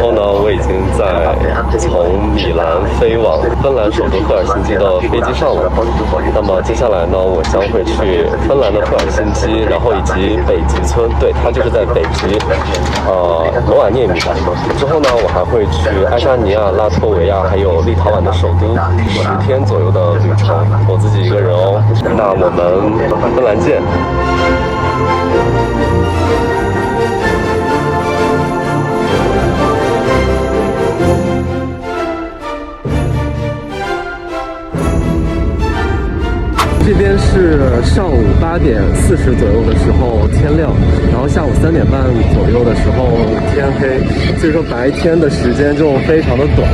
后呢，我已经在从米兰飞往芬兰首都赫尔辛基的飞机上了。那么接下来呢，我将会去芬兰的赫尔辛基，然后以及北极村，对，它就是在北极，罗瓦涅米。之后呢，我还会去爱沙尼亚、拉脱维亚还有立陶宛的首都，10天左右的旅程，我自己一个人哦。那我们芬兰见。这边是上午8点40左右的时候天亮，然后下午3点半左右的时候天黑，所以说白天的时间就非常的短。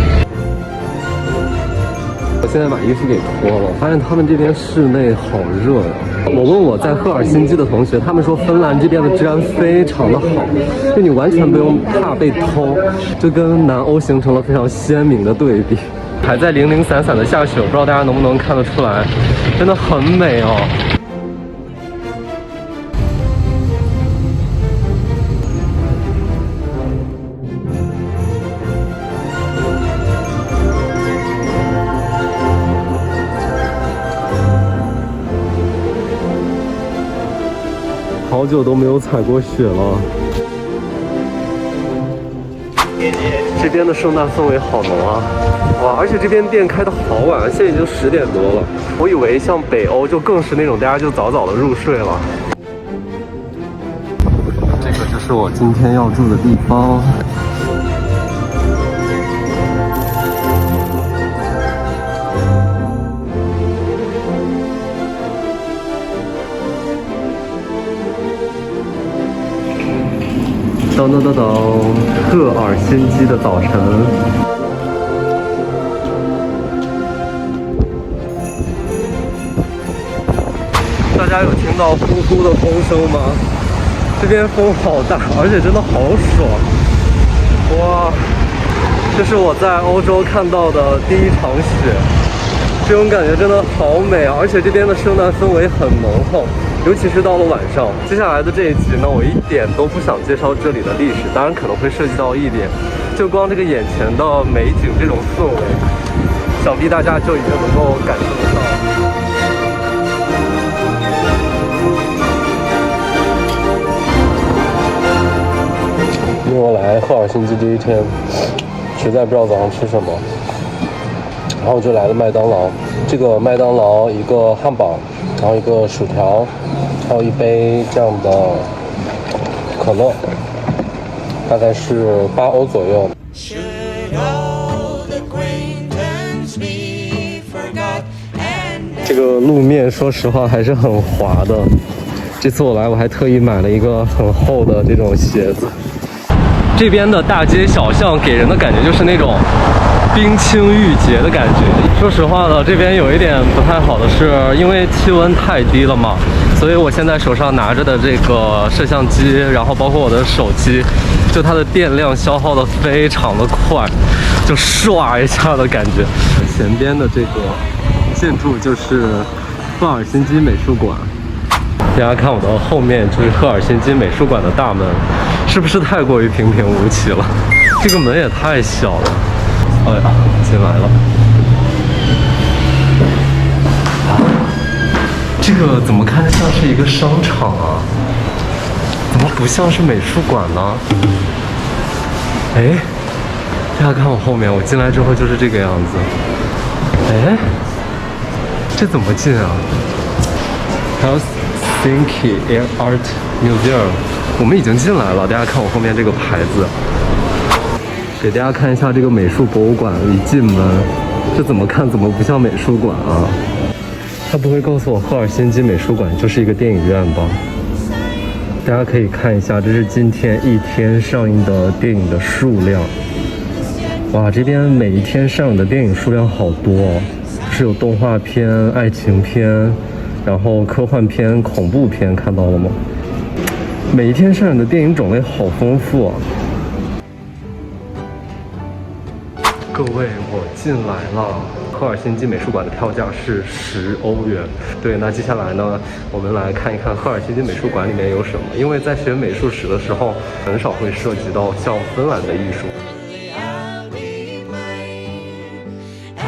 我现在把衣服给脱了，我发现他们这边室内好热呀。我问我在赫尔辛基的同学，他们说芬兰这边的治安非常的好，就你完全不用怕被偷，就跟南欧形成了非常鲜明的对比。还在零零散散的下雪，我不知道大家能不能看得出来，真的很美哦。好久都没有踩过雪了。这边的圣诞氛围好浓啊！哇，而且这边店开的好晚，现在已经10点多了。我以为像北欧就更是那种大家就早早的入睡了。这个就是我今天要住的地方。噔噔噔噔，赫尔辛基的早晨。大家有听到呼呼的风声吗？这边风好大，而且真的好爽！哇，这是我在欧洲看到的第一场雪，这种感觉真的好美啊！而且这边的圣诞氛围很浓厚。尤其是到了晚上，接下来的这一集呢，我一点都不想介绍这里的历史，当然可能会涉及到一点，就光这个眼前的美景这种氛围，想必大家就已经能够感受得到。因为我来赫尔辛基第一天，实在不知道早上吃什么，然后我就来了麦当劳。这个麦当劳一个汉堡，然后一个薯条，还有一杯这样的可乐，大概是8欧左右。这个路面说实话还是很滑的，这次我来我还特意买了一个很厚的这种鞋子。这边的大街小巷给人的感觉就是那种冰清玉洁的感觉。说实话呢，这边有一点不太好的是，因为气温太低了嘛，所以我现在手上拿着的这个摄像机，然后包括我的手机，就它的电量消耗的非常的快，就唰一下的感觉。前边的这个建筑就是赫尔辛基美术馆。大家看我的后面就是赫尔辛基美术馆的大门，是不是太过于平平无奇了？这个门也太小了。哎呀，进来了。这个怎么看着像是一个商场啊？怎么不像是美术馆呢？哎，大家看我后面，我进来之后就是这个样子。哎，这怎么进啊？还有Helsinki Art Museum， 我们已经进来了。大家看我后面这个牌子，给大家看一下这个美术博物馆。一进门，这怎么看怎么不像美术馆啊？他不会告诉我赫尔辛基美术馆就是一个电影院吧？大家可以看一下，这是今天一天上映的电影的数量。哇，这边每一天上映的电影数量好多哦，是有动画片、爱情片。然后科幻片、恐怖片看到了吗？每一天上映的电影种类好丰富啊！各位，我进来了。赫尔辛基美术馆的票价是10欧元。对，那接下来呢，我们来看一看赫尔辛基美术馆里面有什么。因为在学美术史的时候，很少会涉及到像芬兰的艺术。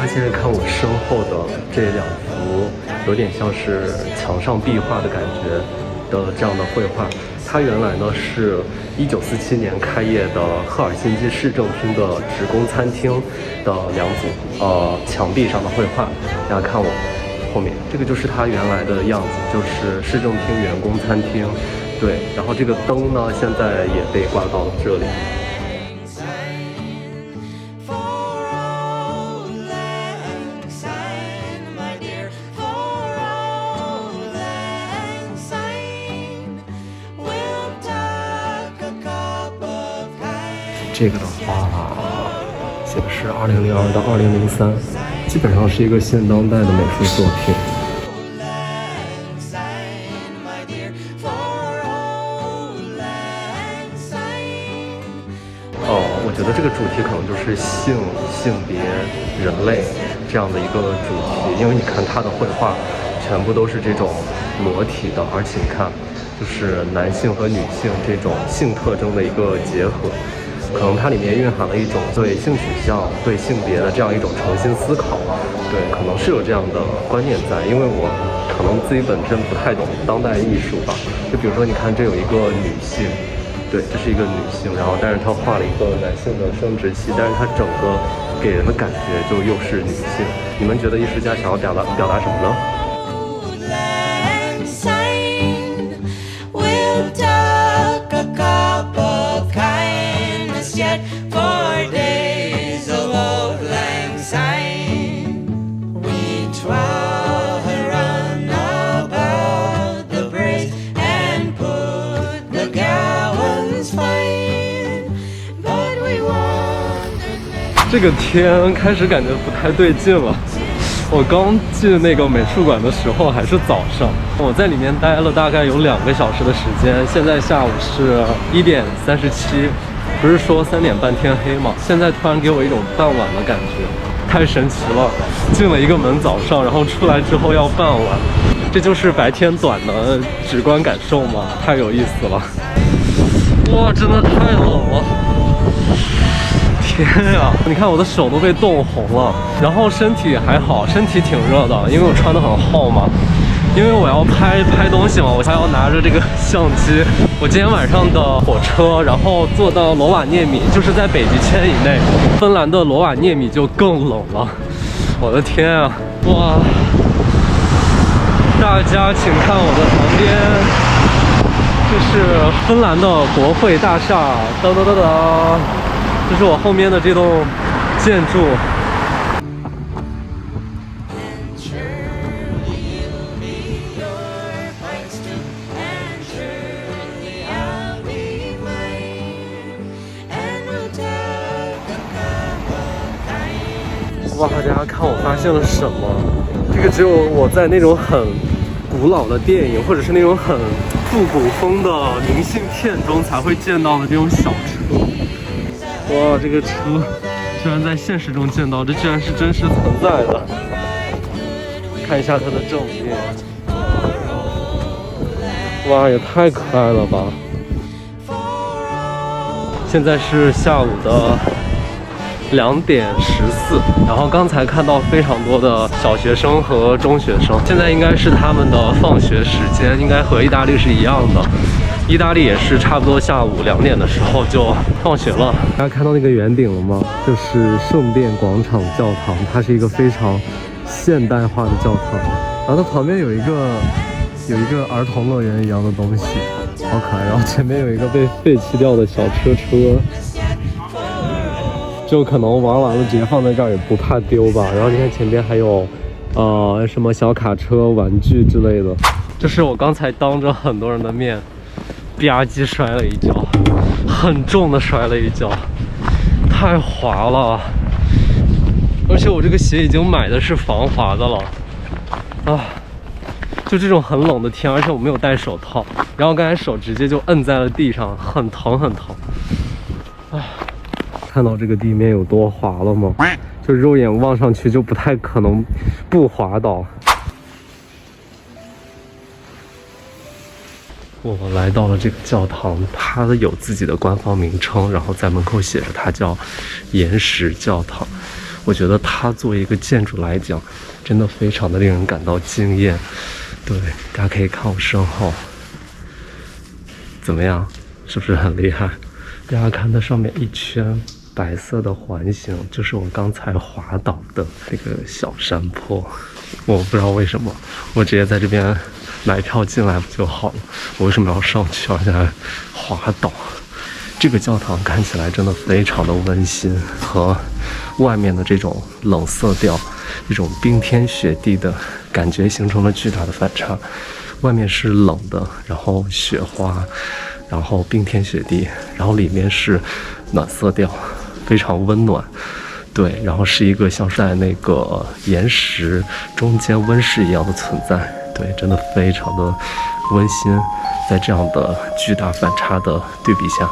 发现看我身后的这两幅有点像是墙上壁画的感觉的这样的绘画，它原来呢是1947年开业的赫尔辛基市政厅的职工餐厅的两组墙壁上的绘画。大家看我后面这个就是它原来的样子，就是市政厅员工餐厅。对，然后这个灯呢现在也被挂到了这里。这个的话写的是2002到2003，基本上是一个现当代的美术作品。我觉得这个主题可能就是性别、人类这样的一个主题，因为你看它的绘画全部都是这种裸体的，而且你看就是男性和女性这种性特征的一个结合。可能它里面蕴含了一种对性取向、对性别的这样一种重新思考，对，可能是有这样的观念在。因为我可能自己本身不太懂当代艺术吧，就比如说你看这有一个女性，对，这是一个女性，然后但是她画了一个男性的生殖器，但是她整个给人的感觉就又是女性。你们觉得艺术家想要表达什么呢？这个天开始感觉不太对劲了。我刚进那个美术馆的时候还是早上，我在里面待了大概有2个小时的时间。现在下午是1点37，不是说3点半天黑吗？现在突然给我一种傍晚的感觉，太神奇了。进了一个门早上，然后出来之后要傍晚，这就是白天短的直观感受吗？太有意思了。哇，真的太冷了。天呀，你看我的手都被冻红了，然后身体还好，身体挺热的，因为我穿得很厚嘛。因为我要拍东西嘛，我还要拿着这个相机。我今天晚上的火车，然后坐到罗瓦涅米，就是在北极圈以内。芬兰的罗瓦涅米就更冷了，我的天啊！哇，大家请看我的旁边，这是芬兰的国会大厦，当当当当。这是我后面的这栋建筑。哇，大家看我发现了什么？这个只有我在那种很古老的电影，或者是那种很复古风的明信片中才会见到的这种小车。哇，这个车居然在现实中见到，这居然是真实存在的。看一下它的正面，哇，也太可爱了吧！现在是下午的2点14，然后刚才看到非常多的小学生和中学生，现在应该是他们的放学时间，应该和意大利是一样的。意大利也是差不多下午2点的时候就放学了。大家看到那个圆顶了吗？就是圣殿广场教堂，它是一个非常现代化的教堂。然后它旁边有一个儿童乐园一样的东西，好可爱。然后前面有一个被废弃掉的小车，就可能玩完了直接放在这儿也不怕丢吧。然后你看前边还有什么小卡车、玩具之类的。就是我刚才当着很多人的面吧唧摔了一跤，很重的摔了一跤，太滑了。而且我这个鞋已经买的是防滑的了啊！就这种很冷的天，而且我没有戴手套，然后刚才手直接就摁在了地上，很疼很疼啊！看到这个地面有多滑了吗？就肉眼望上去就不太可能不滑倒。我来到了这个教堂，它有自己的官方名称，然后在门口写着它叫岩石教堂。我觉得它作为一个建筑来讲，真的非常的令人感到惊艳。对，大家可以看我身后，怎么样？是不是很厉害？大家看它上面一圈白色的环形，就是我刚才滑倒的那个小山坡。我不知道为什么，我直接在这边买票进来不就好了？我为什么要上去而且还滑倒？这个教堂看起来真的非常的温馨，和外面的这种冷色调，这种冰天雪地的感觉形成了巨大的反差。外面是冷的，然后雪花，然后冰天雪地，然后里面是暖色调，非常温暖。对，然后是一个像是在那个岩石中间温室一样的存在。对，真的非常的温馨，在这样的巨大反差的对比下，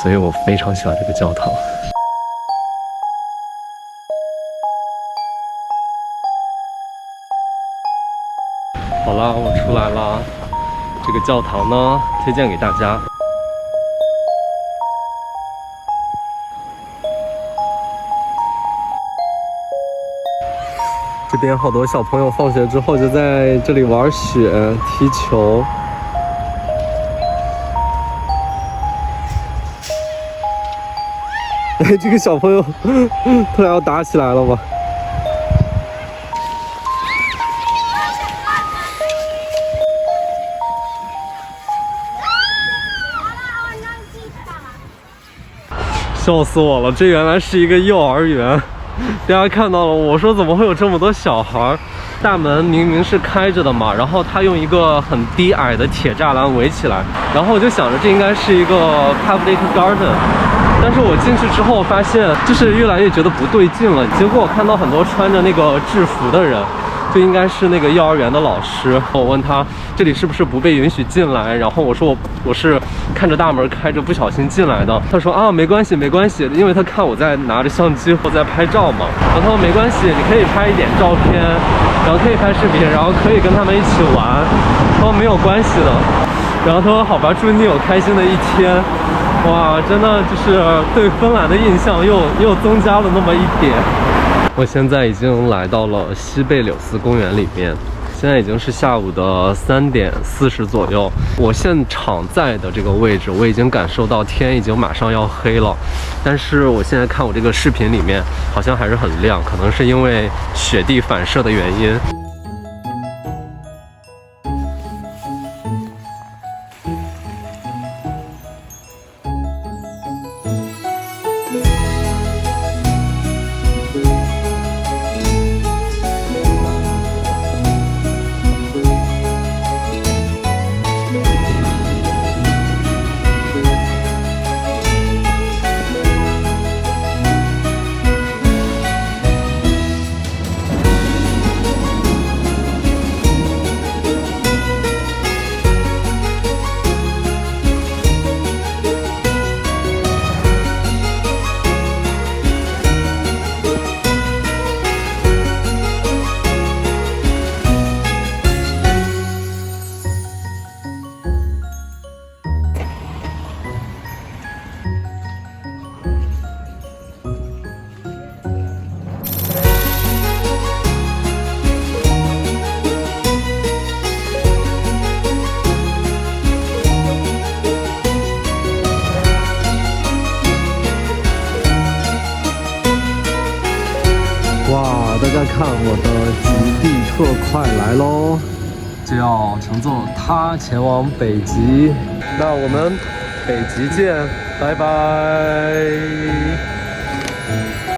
所以我非常喜欢这个教堂。好了，我出来了。这个教堂呢，推荐给大家。这边好多小朋友放学之后就在这里玩雪、踢球。哎，这个小朋友突然要打起来了吗？笑死我了！这原来是一个幼儿园。大家看到了，我说怎么会有这么多小孩？大门明明是开着的嘛，然后他用一个很低矮的铁栅栏围起来，然后我就想着这应该是一个 public garden， 但是我进去之后发现，就是越来越觉得不对劲了。结果我看到很多穿着那个制服的人，就应该是那个幼儿园的老师。我问他这里是不是不被允许进来，然后我说我是看着大门开着不小心进来的。他说啊，没关系没关系，因为他看我在拿着相机或在拍照嘛。然后他说没关系，你可以拍一点照片，然后可以拍视频，然后可以跟他们一起玩，他说没有关系的。然后他说好吧，祝你有开心的一天。哇，真的就是对芬兰的印象又增加了那么一点。我现在已经来到了西贝柳斯公园里面，现在已经是下午的3点40左右。我现场在的这个位置，我已经感受到天已经马上要黑了，但是我现在看我这个视频里面好像还是很亮，可能是因为雪地反射的原因。哇，大家看我的极地特快来喽，就要乘坐它前往北极。那我们北极见，拜拜。